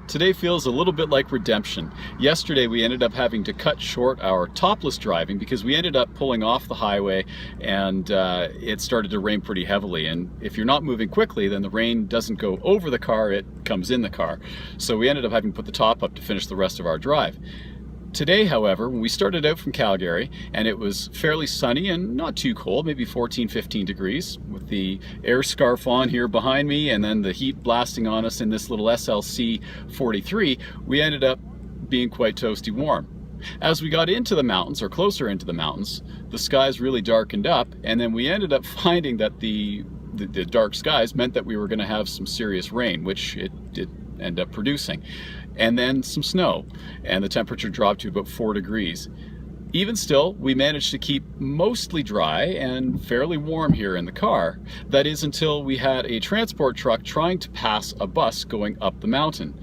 Today feels a little bit like redemption. Yesterday we ended up having to cut short our topless driving because we ended up pulling off the highway and it started to rain pretty heavily, and if you're not moving quickly then the rain doesn't go over the car, it comes in the car. So we ended up having to put the top up to finish the rest of our drive. Today, however, when we started out from Calgary and it was fairly sunny and not too cold, maybe 14-15 degrees, with the air scarf on here behind me and then the heat blasting on us in this little SLC 43, we ended up being quite toasty warm. As we got into the mountains, or closer into the mountains, the skies really darkened up, and then we ended up finding that the dark skies meant that we were going to have some serious rain, which it did end up producing, and then some snow, and the temperature dropped to about 4 degrees. Even still, we managed to keep mostly dry and fairly warm here in the car. That is until we had a transport truck trying to pass a bus going up the mountain.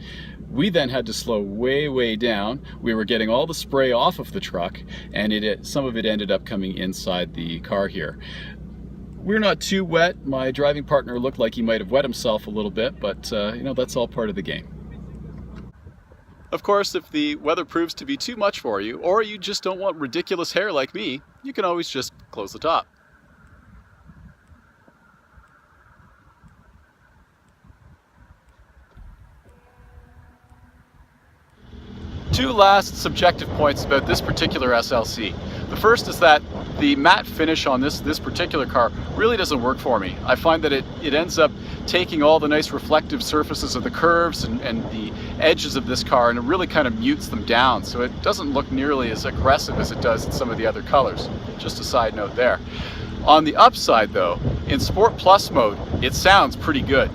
We then had to slow way down. We were getting all the spray off of the truck, and some of it ended up coming inside the car here. We're not too wet. My driving partner looked like he might have wet himself a little bit, but you know, that's all part of the game. Of course, if the weather proves to be too much for you, or you just don't want ridiculous hair like me, you can always just close the top. Two last subjective points about this particular SLC. The first is that the matte finish on this particular car really doesn't work for me. I find that it ends up taking all the nice reflective surfaces of the curves and the edges of this car, and it really kind of mutes them down, so it doesn't look nearly as aggressive as it does in some of the other colors. Just a side note there. On the upside though, in Sport Plus mode, it sounds pretty good.